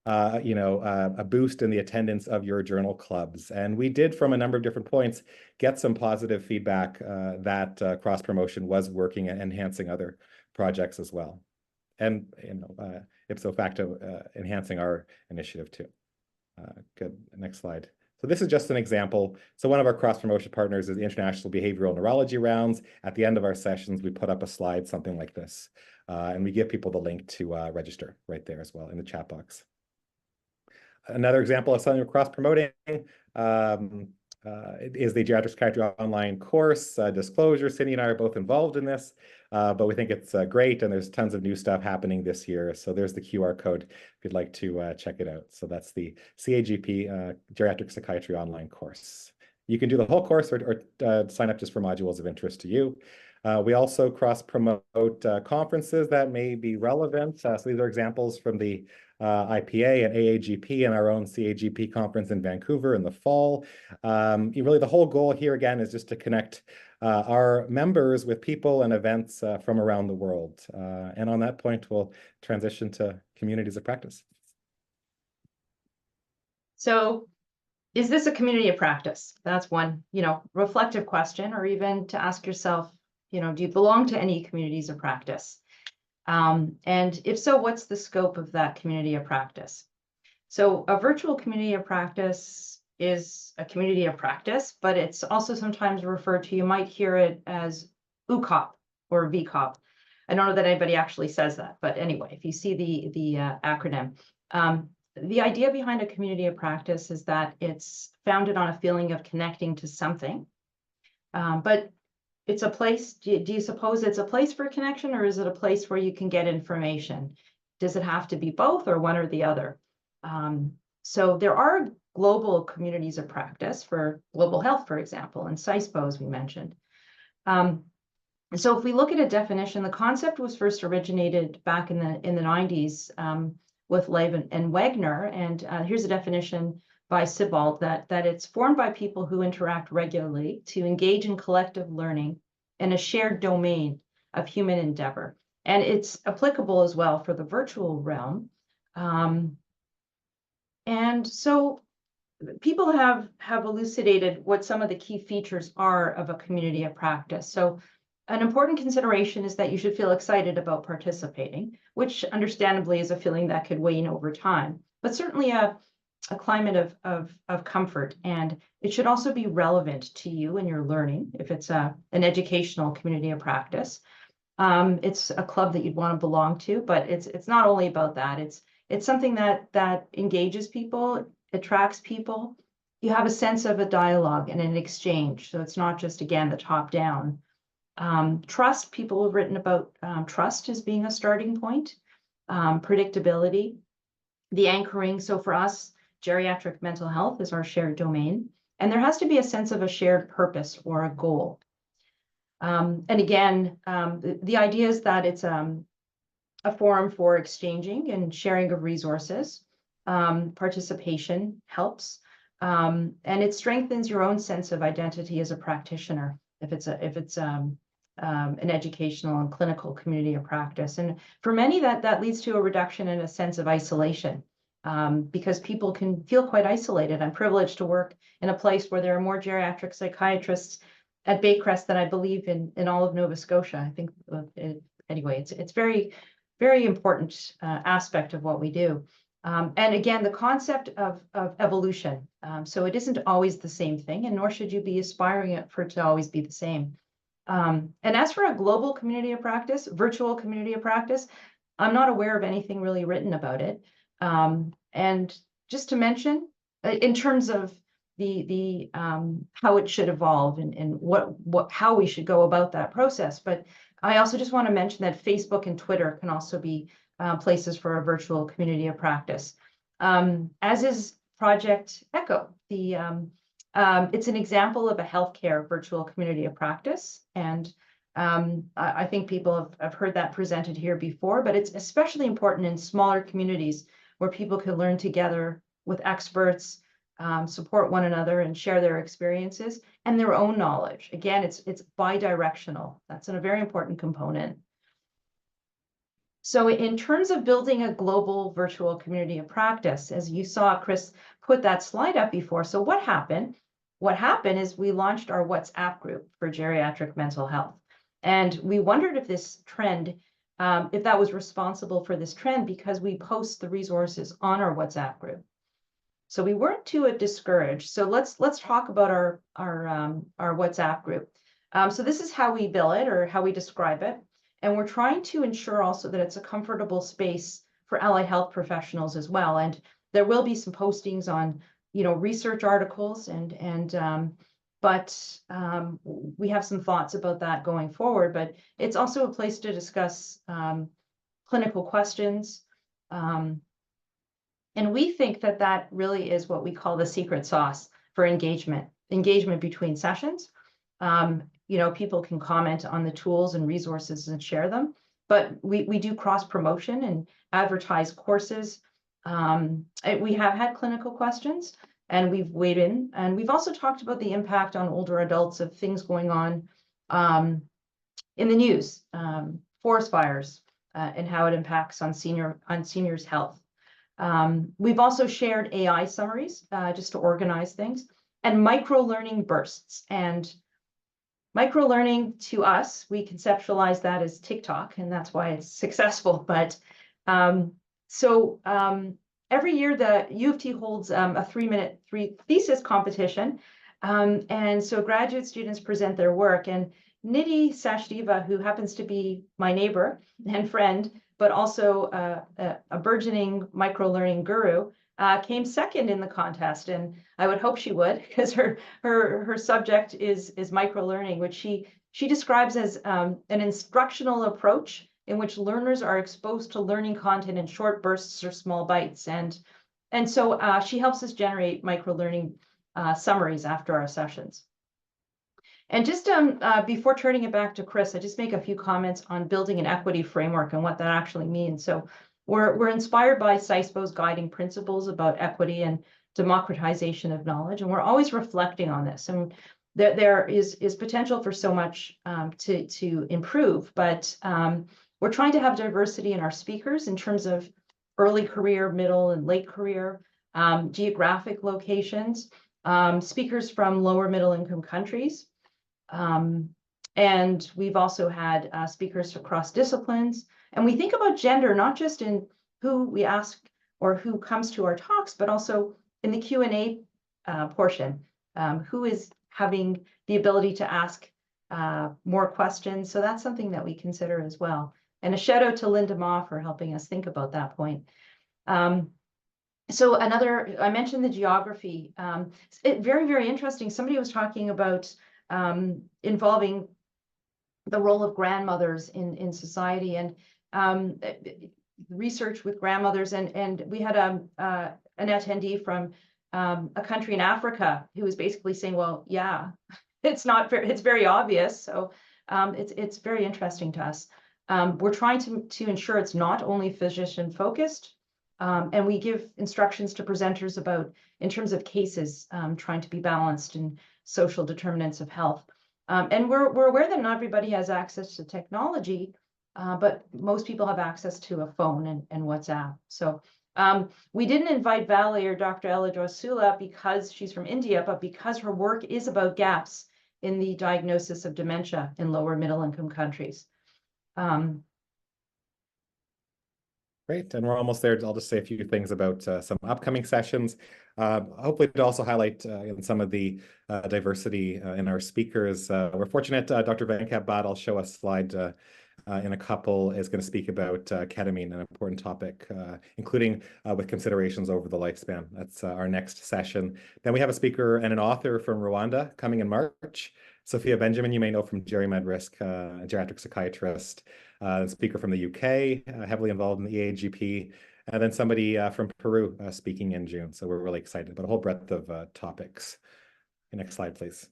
D: a boost in the attendance of your journal clubs. And we did, from a number of different points, get some positive feedback that cross-promotion was working and enhancing other projects as well. And, ipso facto, enhancing our initiative too. Good, next slide. So this is just an example. So one of our cross-promotion partners is the International Behavioral Neurology Rounds. At the end of our sessions, we put up a slide, something like this, and we give people the link to register right there as well in the chat box. Another example of something we're cross-promoting is the Geriatric Psychiatry online course. Disclosure, Cindy and I are both involved in this, but we think it's great, and there's tons of new stuff happening this year. So there's the QR code if you'd like to check it out. So that's the CAGP Geriatric Psychiatry online course. You can do the whole course or sign up just for modules of interest to you. We also cross-promote conferences that may be relevant. So these are examples from the IPA and AAGP and our own CAGP conference in Vancouver in the fall. Really, the whole goal here, again, is just to connect our members with people and events from around the world. And on that point, we'll transition to communities of practice.
C: So is this a community of practice? That's one, reflective question, or even to ask yourself, do you belong to any communities of practice? And if so, what's the scope of that community of practice? So a virtual community of practice is a community of practice, but it's also sometimes referred to, you might hear it as UCOP or VCOP. I don't know that anybody actually says that, but anyway, if you see the acronym, the idea behind a community of practice is that it's founded on a feeling of connecting to something, but it's a place. Do you suppose it's a place for connection, or is it a place where you can get information? Does it have to be both, or one or the other? So there are global communities of practice for global health, for example, and CISPO, as we mentioned. So if we look at a definition, the concept was first originated back in the 90s with Lev and Wagner, and here's a definition by Sibbald that it's formed by people who interact regularly to engage in collective learning in a shared domain of human endeavor. And it's applicable as well for the virtual realm. And so people have elucidated what some of the key features are of a community of practice. So an important consideration is that you should feel excited about participating, which understandably is a feeling that could wane over time, but certainly a climate of comfort. And it should also be relevant to you and your learning. If it's an educational community of practice, it's a club that you'd want to belong to, but it's not only about that. It's something that engages people, attracts people. You have a sense of a dialogue and an exchange. So it's not just, again, the top down. Trust, people have written about trust as being a starting point, predictability, the anchoring. So for us, geriatric mental health is our shared domain, and there has to be a sense of a shared purpose or a goal. And again, the idea is that it's a forum for exchanging and sharing of resources. Participation helps, and it strengthens your own sense of identity as a practitioner if it's an educational and clinical community of practice. And for many, that leads to a reduction in a sense of isolation, because people can feel quite isolated. I'm privileged to work in a place where there are more geriatric psychiatrists at Baycrest than I believe in all of Nova Scotia. I think anyway, it's very, very important aspect of what we do. And again, the concept of evolution. So it isn't always the same thing, and nor should you be aspiring for it to always be the same. And as for a global community of practice, virtual community of practice, I'm not aware of anything really written about it. And just to mention, in terms of the how it should evolve and how we should go about that process. But I also just want to mention that Facebook and Twitter can also be places for a virtual community of practice, as is Project Echo. It's an example of a healthcare virtual community of practice, and I think people have heard that presented here before, but it's especially important in smaller communities where people can learn together with experts, support one another and share their experiences and their own knowledge. Again, it's bi-directional. That's a very important component. So in terms of building a global virtual community of practice, as you saw Chris put that slide up before. So what happened? What happened is we launched our WhatsApp group for geriatric mental health. And we wondered if this trend, if that was responsible for this trend, because we post the resources on our WhatsApp group. So we weren't too discouraged. So let's talk about our WhatsApp group. So this is how we bill it, or how we describe it. And we're trying to ensure also that it's a comfortable space for allied health professionals as well. And there will be some postings on, research articles but we have some thoughts about that going forward. But it's also a place to discuss clinical questions. And we think that really is what we call the secret sauce for engagement between sessions. People can comment on the tools and resources and share them, but we do cross promotion and advertise courses. We have had clinical questions and we've weighed in, and we've also talked about the impact on older adults of things going on in the news, forest fires, and how it impacts on seniors' health. We've also shared AI summaries just to organize things, and micro-learning bursts. And micro-learning to us, we conceptualize that as TikTok, and that's why it's successful. But every year the UofT holds a 3-minute thesis competition. And so graduate students present their work, and Nidhi Sachdeva, who happens to be my neighbor and friend, but also a burgeoning micro-learning guru, came second in the contest. And I would hope she would, because her subject is micro-learning, which she describes as an instructional approach in which learners are exposed to learning content in short bursts or small bites. And so she helps us generate micro-learning summaries after our sessions. And just before turning it back to Chris, I just make a few comments on building an equity framework and what that actually means. So we're inspired by SISBO's guiding principles about equity and democratization of knowledge, and we're always reflecting on this. And there is potential for so much to improve, but we're trying to have diversity in our speakers in terms of early career, middle, and late career, geographic locations, speakers from lower middle income countries. And we've also had speakers across disciplines. And we think about gender, not just in who we ask or who comes to our talks, but also in the Q&A portion, who is having the ability to ask more questions. So that's something that we consider as well. And a shout out to Linda Ma for helping us think about that point. So I mentioned the geography. Very, very interesting. Somebody was talking about involving the role of grandmothers in society, and research with grandmothers. And we had an attendee from a country in Africa who was basically saying, well, yeah, it's very obvious. So it's very interesting to us. We're trying to ensure it's not only physician focused, and we give instructions to presenters about, in terms of cases, trying to be balanced in social determinants of health. And we're aware that not everybody has access to technology, but most people have access to a phone and WhatsApp. So we didn't invite Valley or Dr. Ella Drosula because she's from India, but because her work is about gaps in the diagnosis of dementia in lower middle income countries.
D: Great, and we're almost there. I'll just say a few things about some upcoming sessions. Hopefully to also highlight some of the diversity in our speakers. We're fortunate Dr. Venkat Bhatt, I'll show a slide in a couple, is going to speak about ketamine, an important topic, including with considerations over the lifespan. That's our next session. Then we have a speaker and an author from Rwanda coming in March. Sophia Benjamin, you may know from GeriMed Risk, a geriatric psychiatrist, speaker from the UK, heavily involved in the I-GeMH, and then somebody from Peru speaking in June. So we're really excited about a whole breadth of topics. Next slide, please.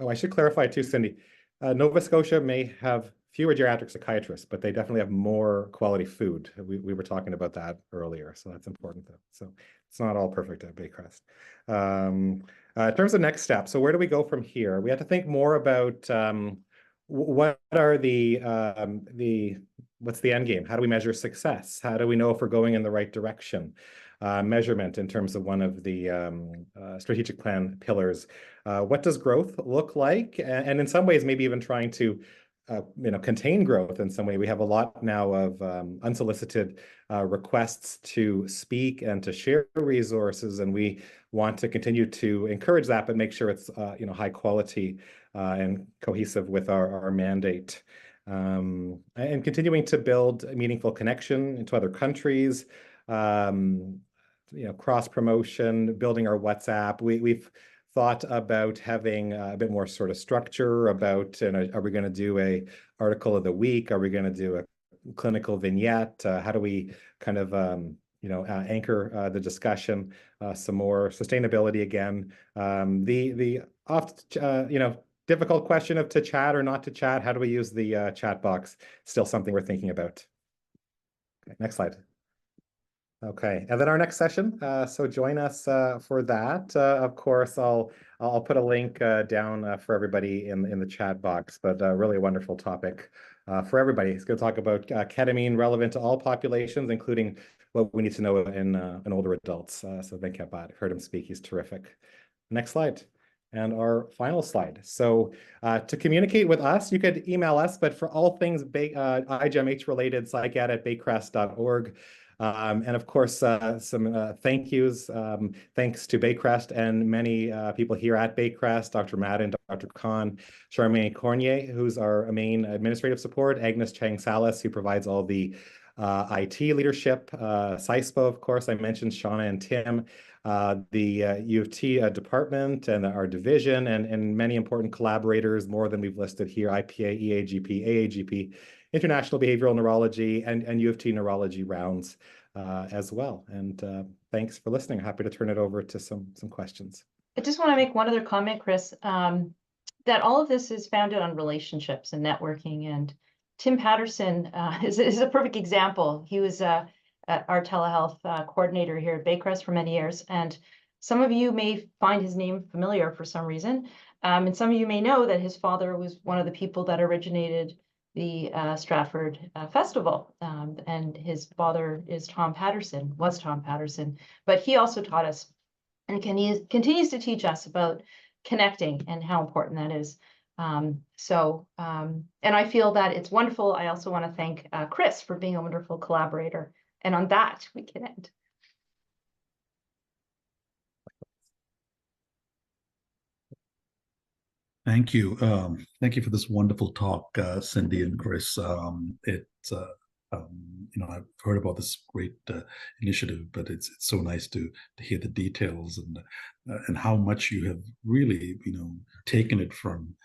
D: Oh, I should clarify too, Cindy. Nova Scotia may have fewer geriatric psychiatrists, but they definitely have more quality food. We were talking about that earlier, so that's important though. So it's not all perfect at Baycrest. In terms of next steps, so where do we go from here? We have to think more about what are what's the end game? How do we measure success? How do we know if we're going in the right direction? Measurement in terms of one of the strategic plan pillars. What does growth look like? And in some ways, maybe even trying to contain growth in some way. We have a lot now of unsolicited requests to speak and to share resources, and we want to continue to encourage that, but make sure it's high quality and cohesive with our mandate. And continuing to build a meaningful connection into other countries, cross promotion, building our WhatsApp. We've thought about having a bit more sort of structure about, are we going to do a article of the week? Are we going to do a clinical vignette? How do we kind of, anchor the discussion? Some more sustainability again. The oft, difficult question of to chat or not to chat. How do we use the chat box? Still something we're thinking about. Okay, next slide. Okay, and then our next session. So join us for that. Of course, I'll put a link down for everybody in the chat box. But really a wonderful topic for everybody. It's going to talk about ketamine relevant to all populations, including what we need to know in older adults. So Venkat Bhatt, heard him speak. He's terrific. Next slide. And our final slide. So to communicate with us, you could email us, but for all things I-GeMH related, psych@baycrest.org. And of course, some thank yous. Thanks to Baycrest and many people here at Baycrest, Dr. Madden, Dr. Khan, Charmaine Cornier, who's our main administrative support, Agnes Chang-Salas, who provides all the IT leadership, CISPO, of course, I mentioned Shauna and Tim, the UofT department and our division, and many important collaborators, more than we've listed here, IPA, EAGP, AAGP, International Behavioral Neurology, and UofT Neurology rounds as well. And thanks for listening. Happy to turn it over to some questions.
C: I just want to make one other comment, Chris, that all of this is founded on relationships and networking. And Tim Patterson is a perfect example. He was our telehealth coordinator here at Baycrest for many years. And some of you may find his name familiar for some reason. And some of you may know that his father was one of the people that originated the Stratford Festival. And his father is Tom Patterson, was Tom Patterson. But he also taught us and continues to teach us about connecting and how important that is. And I feel that it's wonderful. I also want to thank Chris for being a wonderful collaborator. And on that, we can end.
A: Thank you. Thank you for this wonderful talk, Cindy and Chris. I've heard about this great initiative, but it's so nice to hear the details and how much you have really, taken it from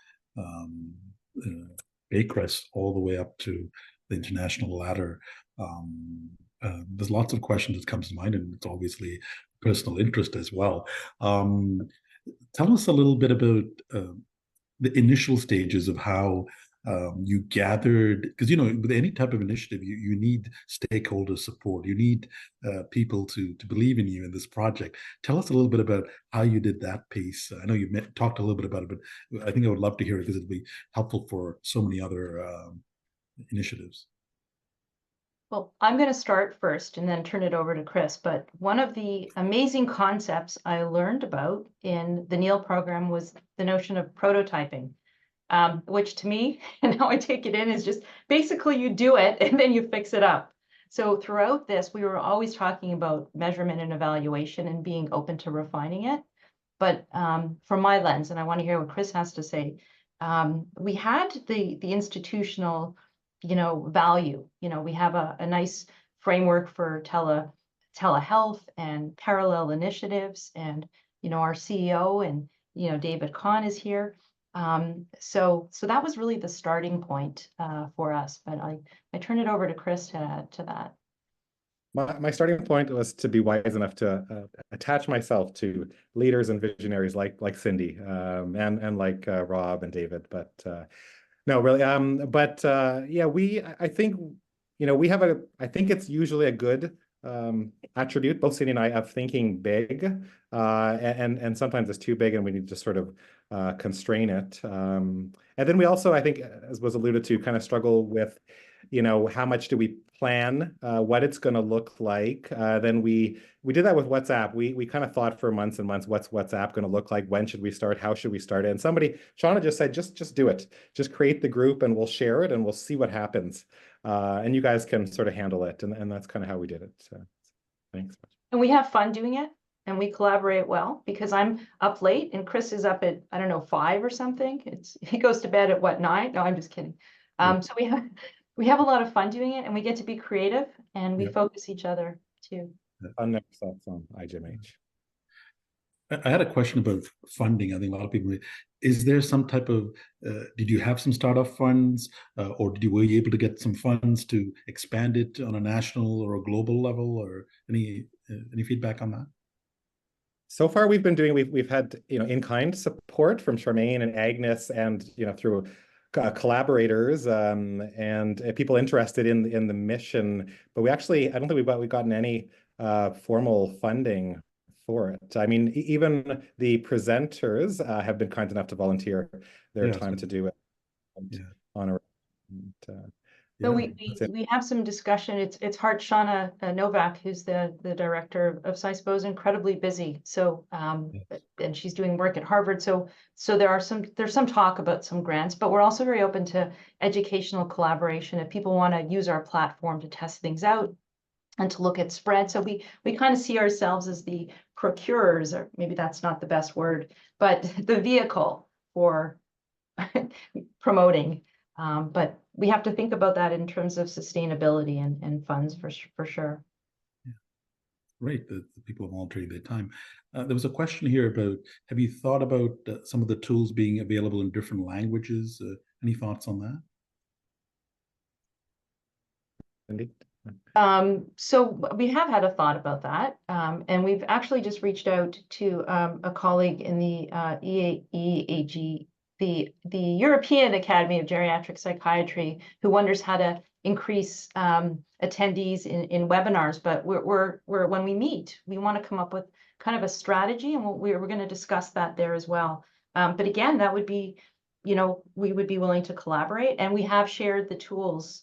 A: Baycrest all the way up to the international ladder. There's lots of questions that comes to mind, and it's obviously personal interest as well. Tell us a little bit about the initial stages of how you gathered, because with any type of initiative, you need stakeholder support. You need people to believe in you in this project. Tell us a little bit about how you did that piece. I know you talked a little bit about it, but I think I would love to hear it because it'd be helpful for so many other initiatives.
C: Well, I'm going to start first and then turn it over to Chris. But one of the amazing concepts I learned about in the Neil program was the notion of prototyping, which to me, and how I take it in, is just basically you do it and then you fix it up. So throughout this, we were always talking about measurement and evaluation and being open to refining it. But from my lens, and I want to hear what Chris has to say, we had the institutional value. We have a nice framework for telehealth and parallel initiatives, and our CEO and David Kahn is here. So that was really the starting point for us. But I turn it over to Chris to add to that.
D: My starting point was to be wise enough to attach myself to leaders and visionaries like Cindy and like Rob and David, but. No, really. Yeah, I think, we have I think it's usually a good attribute, both Cindy and I, of thinking big, and sometimes it's too big and we need to sort of constrain it. And then we also, I think, as was alluded to, kind of struggle with, how much do we plan, what it's going to look like. Then we did that with WhatsApp. We kind of thought for months and months, what's WhatsApp going to look like? When should we start? How should we start it? And Shauna just said, just do it. Just create the group and we'll share it and we'll see what happens. And you guys can sort of handle it. And that's kind of how we did it. So thanks.
C: And we have fun doing it. And we collaborate well, because I'm up late and Chris is up at, I don't know, 5 or something. He goes to bed at what, 9? No, I'm just kidding. So we have a lot of fun doing it, and we get to be creative, and we focus each other too.
D: Fun next steps on I-GeMH.
A: I had a question about funding. I think a lot of people, is there some type of, did you have some startup funds, or were you able to get some funds to expand it on a national or a global level, or any feedback on that?
D: So far, we've had in-kind support from Charmaine and Agnes, and through collaborators and people interested in the mission. But I don't think we've gotten any formal funding for it. I mean, even the presenters have been kind enough to volunteer their time to do it on a.
C: So we have some discussion. It's hard. Shauna Novak, who's the director of SciSpo, is incredibly busy. So and she's doing work at Harvard. So there's some talk about some grants, but we're also very open to educational collaboration if people want to use our platform to test things out and to look at spread. So we kind of see ourselves as the procurers, or maybe that's not the best word, but the vehicle for promoting. But we have to think about that in terms of sustainability and funds for sure.
A: Yeah. Great, the people are volunteering their time. There was a question here about, have you thought about some of the tools being available in different languages? Any thoughts on that?
D: Cindy?
C: So we have had a thought about that, and we've actually just reached out to a colleague in the EAG, the European Academy of Geriatric Psychiatry, who wonders how to increase attendees in webinars. But we're when we meet, we want to come up with kind of a strategy, and we're going to discuss that there as well. But again, that would be, we would be willing to collaborate, and we have shared the tools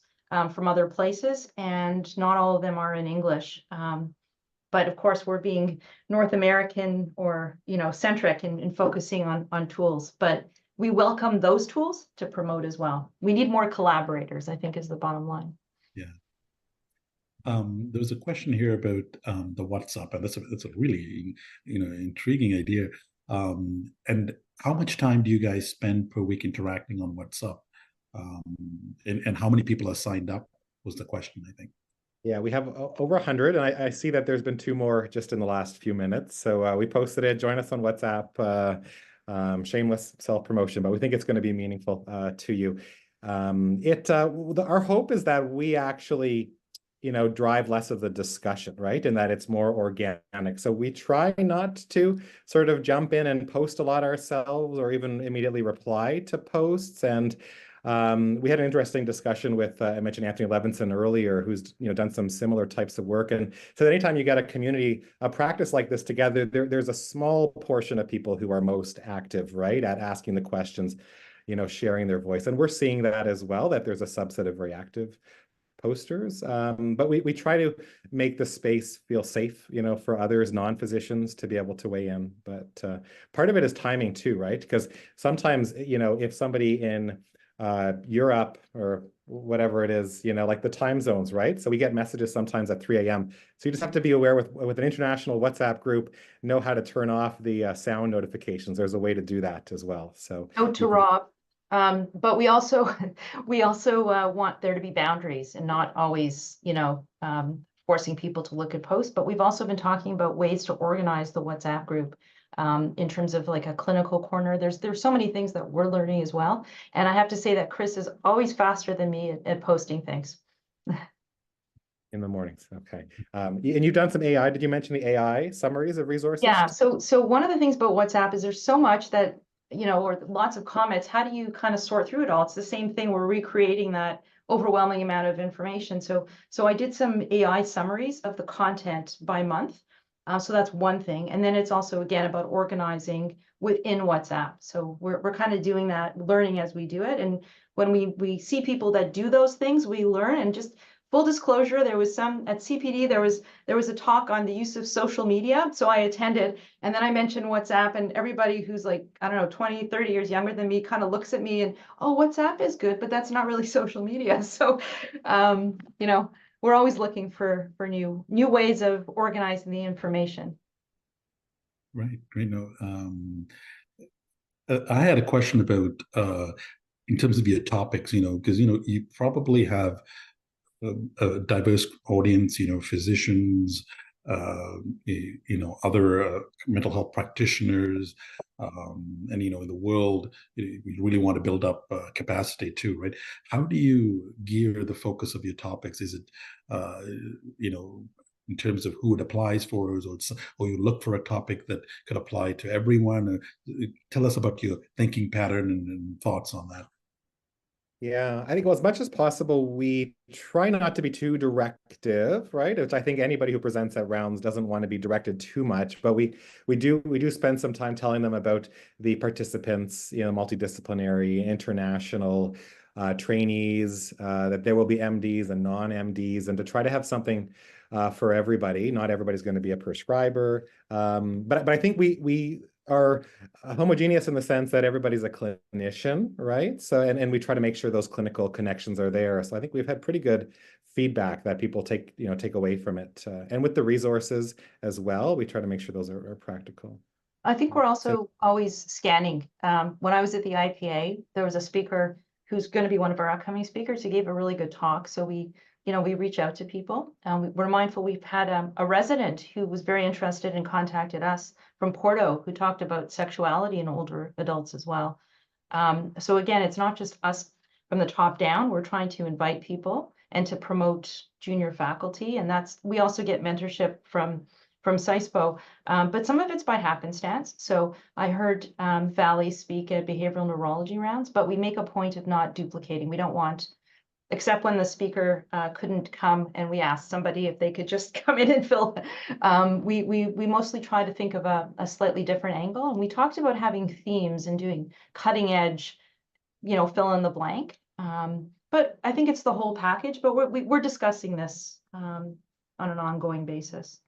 C: from other places, and not all of them are in English. But of course, we're being North American or centric and focusing on tools. But we welcome those tools to promote as well. We need more collaborators, I think, is the bottom line.
A: Yeah. There was a question here about the WhatsApp, and that's a really intriguing idea. And how much time do you guys spend per week interacting on WhatsApp? And how many people are signed up was the question, I think.
D: Yeah, we have over 100, and I see that there's been 2 more just in the last few minutes. So we posted it. Join us on WhatsApp. Shameless self-promotion, but we think it's going to be meaningful to you. Our hope is that we actually, drive less of the discussion, right? And that it's more organic. So we try not to sort of jump in and post a lot ourselves or even immediately reply to posts. And we had an interesting discussion with, I mentioned Anthony Levinson earlier, who's done some similar types of work. And so anytime you get a practice like this together, there's a small portion of people who are most active, right, at asking the questions, sharing their voice. And we're seeing that as well, that there's a subset of very active posters. But we try to make the space feel safe, for others, non-physicians, to be able to weigh in. But part of it is timing too, right? Because sometimes, if somebody in Europe or whatever it is, like the time zones, right? So we get messages sometimes at 3 a.m. So you just have to be aware with an international WhatsApp group, know how to turn off the sound notifications. There's a way to do that as well. So
C: note to Rob. But we also want there to be boundaries and not always, forcing people to look at posts. But we've also been talking about ways to organize the WhatsApp group in terms of like a clinical corner. There's so many things that we're learning as well. And I have to say that Chris is always faster than me at posting things.
D: In the mornings, okay. And you've done some AI. Did you mention the AI summaries of resources?
C: Yeah. So one of the things about WhatsApp is there's so much that, or lots of comments. How do you kind of sort through it all? It's the same thing. We're recreating that overwhelming amount of information. So I did some AI summaries of the content by month. So that's one thing. And then it's also, again, about organizing within WhatsApp. So we're kind of doing that, learning as we do it. And when we see people that do those things, we learn. And just full disclosure, there was some at CPD, there was a talk on the use of social media. So I attended, and then I mentioned WhatsApp, and everybody who's like, I don't know, 20, 30 years younger than me kind of looks at me and, oh, WhatsApp is good, but that's not really social media. So, we're always looking for new ways of organizing the information.
A: Right. Great. No, I had a question about in terms of your topics, because you probably have a diverse audience, physicians, other mental health practitioners, and in the world, we really want to build up capacity too, right? How do you gear the focus of your topics? Is it, in terms of who it applies for, or you look for a topic that could apply to everyone? Tell us about your thinking pattern and thoughts on that.
D: Yeah, I think, well, as much as possible, we try not to be too directive, right? Which I think anybody who presents at rounds doesn't want to be directed too much, but we do spend some time telling them about the participants, multidisciplinary, international trainees, that there will be MDs and non-MDs, and to try to have something for everybody. Not everybody's going to be a prescriber, but I think we are homogeneous in the sense that everybody's a clinician, right? So, and we try to make sure those clinical connections are there. So I think we've had pretty good feedback that people take away from it. And with the resources as well, we try to make sure those are practical.
C: I think we're also always scanning. When I was at the IPA, there was a speaker who's going to be one of our upcoming speakers. He gave a really good talk. So we reach out to people. We're mindful. We've had a resident who was very interested and contacted us from Porto, who talked about sexuality in older adults as well. So again, it's not just us from the top down. We're trying to invite people and to promote junior faculty. And we also get mentorship from CISPO, but some of it's by happenstance. So I heard Valley speak at behavioral neurology rounds, but we make a point of not duplicating. We don't want, except when the speaker couldn't come and we asked somebody if they could just come in and fill. We mostly try to think of a slightly different angle. And we talked about having themes and doing cutting edge, fill in the blank. But I think it's the whole package, but we're discussing this on an ongoing basis.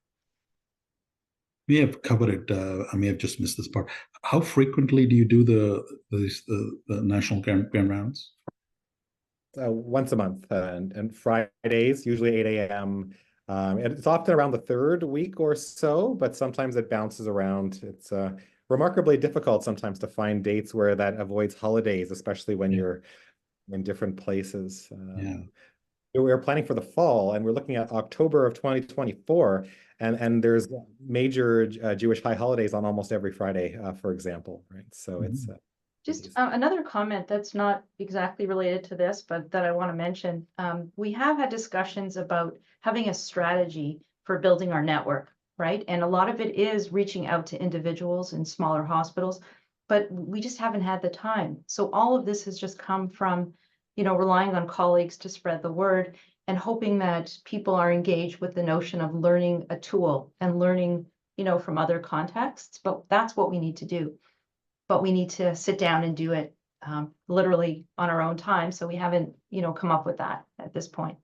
A: We have covered it. I may have just missed this part. How frequently do you do the national grand rounds?
D: Once a month, and Fridays, usually 8 a.m. And it's often around the third week or so, but sometimes it bounces around. It's remarkably difficult sometimes to find dates where that avoids holidays, especially when you're in different places. We're planning for the fall, and we're looking at October of 2024, and there's major Jewish high holidays on almost every Friday, for example, right? So it's
C: Just another comment that's not exactly related to this, but that I want to mention. We have had discussions about having a strategy for building our network, right? And a lot of it is reaching out to individuals in smaller hospitals, but we just haven't had the time. So all of this has just come from, relying on colleagues to spread the word and hoping that people are engaged with the notion of learning a tool and learning, from other contexts. But that's what we need to do. But we need to sit down and do it literally on our own time. So we haven't, come up with that at this point.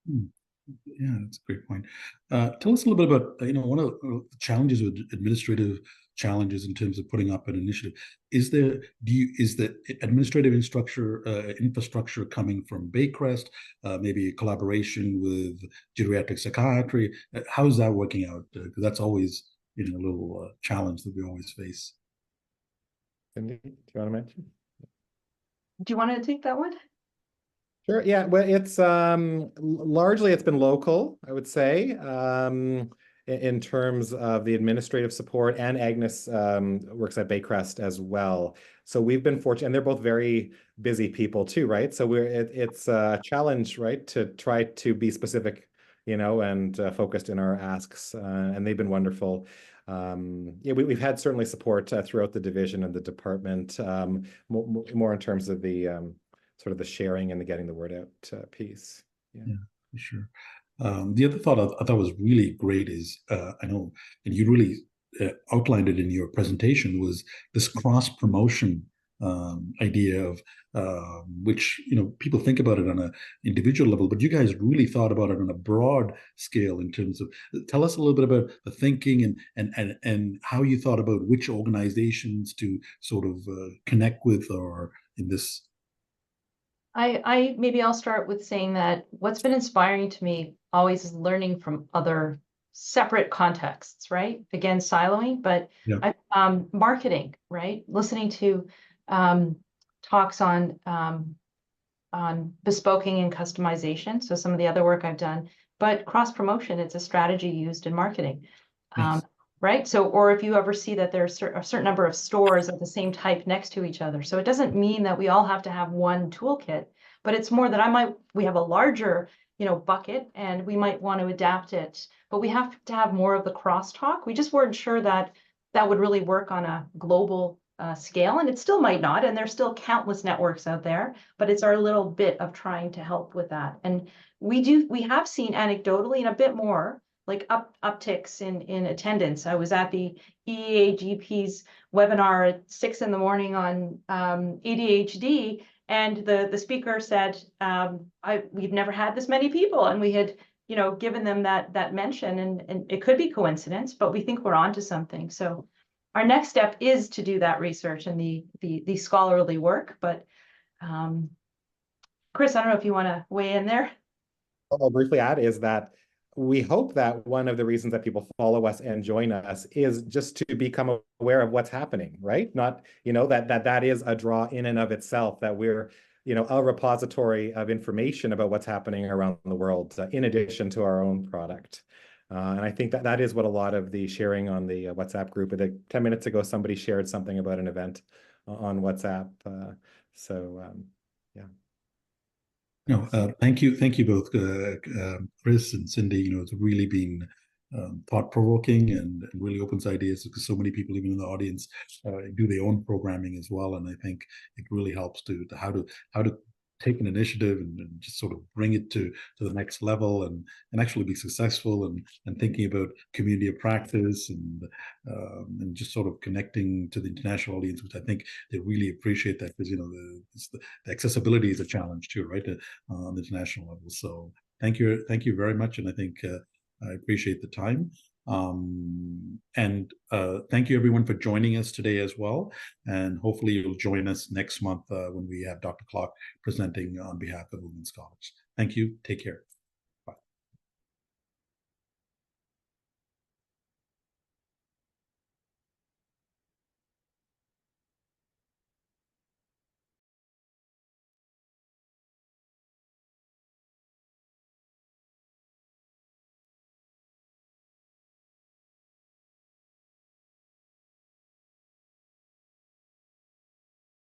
A: Yeah, that's a great point. Tell us a little bit about, one of the challenges with administrative challenges in terms of putting up an initiative. Is the administrative infrastructure coming from Baycrest, maybe a collaboration with Geriatric Psychiatry? How is that working out? Because that's always, a little challenge that we always face.
D: Cindy, do you want to mention?
C: Do you want to take that one?
D: Sure. Yeah. Well, it's largely it's been local, I would say, in terms of the administrative support, and Agnes works at Baycrest as well. So we've been fortunate, and they're both very busy people too, right? So it's a challenge, right, to try to be specific, and focused in our asks, and they've been wonderful. Yeah, we've had certainly support throughout the division and the department, more in terms of the sort of the sharing and the getting the word out piece.
A: Yeah, for sure. The other thought I thought was really great is, I know, and you really outlined it in your presentation, was this cross-promotion idea of which, people think about it on an individual level, but you guys really thought about it on a broad scale in terms of, tell us a little bit about the thinking and how you thought about which organizations to sort of connect with, or in this.
C: Maybe I'll start with saying that what's been inspiring to me always is learning from other separate contexts, right? Again, siloing, but
A: yeah.
C: Marketing, right? Listening to talks on bespoking and customization. So some of the other work I've done, but cross promotion, it's a strategy used in marketing.
A: Yes.
C: Right? So, or if you ever see that there's a certain number of stores of the same type next to each other. So it doesn't mean that we all have to have one toolkit, but it's more that we have a larger, bucket, and we might want to adapt it, but we have to have more of the crosstalk. We just weren't sure that that would really work on a global scale, and it still might not, and there's still countless networks out there, but it's our little bit of trying to help with that. And we have seen anecdotally, and a bit more, like upticks in attendance. I was at the EAGP's webinar at 6 in the morning on ADHD, and the speaker said, we've never had this many people, and we had given them that mention, and it could be coincidence, but we think we're onto something. So our next step is to do that research and the scholarly work. But Chris, I don't know if you want to weigh in there.
D: I'll briefly add is that we hope that one of the reasons that people follow us and join us is just to become aware of what's happening, right? Not, that is a draw in and of itself, that we're, a repository of information about what's happening around the world, in addition to our own product. And I think that is what a lot of the sharing on the WhatsApp group, 10 minutes ago, somebody shared something about an event on WhatsApp. Yeah.
A: No, thank you both, Chris and Cindy. It's really been thought-provoking and really opens ideas, because so many people, even in the audience, do their own programming as well. And I think it really helps to how to take an initiative and just sort of bring it to the next level and actually be successful, and thinking about community of practice and just sort of connecting to the international audience, which I think they really appreciate that, because the accessibility is a challenge too, right, on the international level. So thank you very much, and I think I appreciate the time. And thank you everyone for joining us today as well, and hopefully you'll join us next month when we have Dr. Clark presenting on behalf of Women's Scholars. Thank you. Take care.